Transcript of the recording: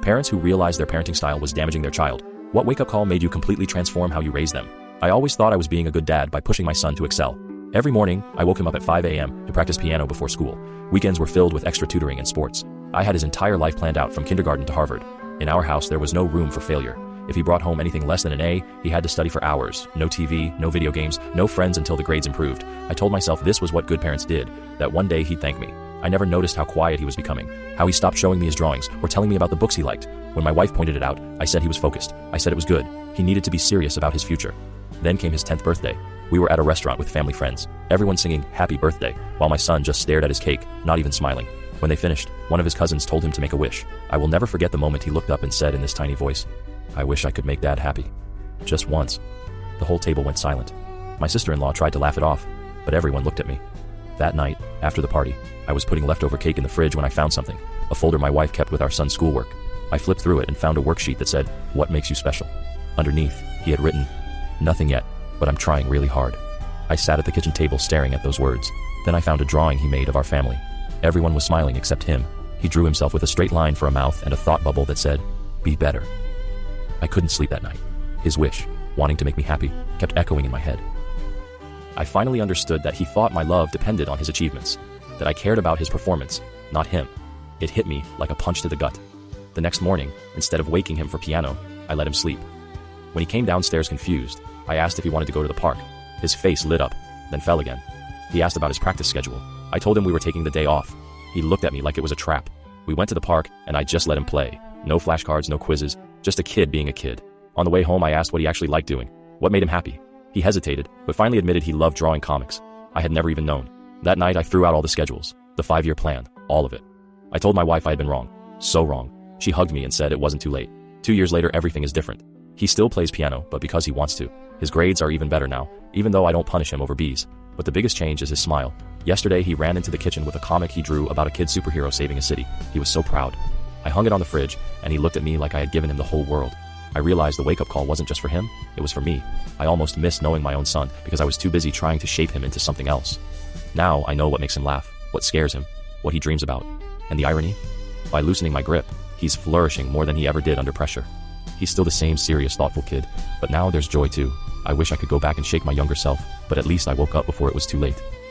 Parents who realized their parenting style was damaging their child. What wake-up call made you completely transform how you raise them? I always thought I was being a good dad by pushing my son to excel. Every morning, I woke him up at 5 a.m. to practice piano before school. Weekends were filled with extra tutoring and sports. I had his entire life planned out from kindergarten to Harvard. In our house, there was no room for failure. If he brought home anything less than an A, he had to study for hours. No TV, no video games, no friends until the grades improved. I told myself this was what good parents did, that one day he'd thank me. I never noticed how quiet he was becoming, how he stopped showing me his drawings or telling me about the books he liked. When my wife pointed it out, I said he was focused. I said it was good. He needed to be serious about his future. Then came his 10th birthday. We were at a restaurant with family friends, everyone singing happy birthday, while my son just stared at his cake, not even smiling. When they finished, one of his cousins told him to make a wish. I will never forget the moment he looked up and said in this tiny voice, "I wish I could make Dad happy." Just once. The whole table went silent. My sister-in-law tried to laugh it off, but everyone looked at me. That night, after the party, I was putting leftover cake in the fridge when I found something, a folder my wife kept with our son's schoolwork. I flipped through it and found a worksheet that said, "What makes you special?" Underneath, he had written, "Nothing yet, but I'm trying really hard." I sat at the kitchen table staring at those words. Then I found a drawing he made of our family. Everyone was smiling except him. He drew himself with a straight line for a mouth and a thought bubble that said, "Be better." I couldn't sleep that night. His wish, wanting to make me happy, kept echoing in my head. I finally understood that he thought my love depended on his achievements, that I cared about his performance, not him. It hit me like a punch to the gut. The next morning, instead of waking him for piano, I let him sleep. When he came downstairs confused, I asked if he wanted to go to the park. His face lit up, then fell again. He asked about his practice schedule. I told him we were taking the day off. He looked at me like it was a trap. We went to the park, and I just let him play. No flashcards, no quizzes, just a kid being a kid. On the way home, I asked what he actually liked doing, what made him happy. He hesitated, but finally admitted he loved drawing comics. I had never even known. That night, I threw out all the schedules, the 5-year plan, all of it. I told my wife I had been wrong. So wrong. She hugged me and said it wasn't too late. 2 years later, everything is different. He still plays piano, but because he wants to. His grades are even better now, even though I don't punish him over B's. But the biggest change is his smile. Yesterday, he ran into the kitchen with a comic he drew about a kid superhero saving a city. He was so proud. I hung it on the fridge, and he looked at me like I had given him the whole world. I realized the wake-up call wasn't just for him, it was for me. I almost missed knowing my own son because I was too busy trying to shape him into something else. Now I know what makes him laugh, what scares him, what he dreams about. And the irony? By loosening my grip, he's flourishing more than he ever did under pressure. He's still the same serious, thoughtful kid, but now there's joy too. I wish I could go back and shake my younger self, but at least I woke up before it was too late.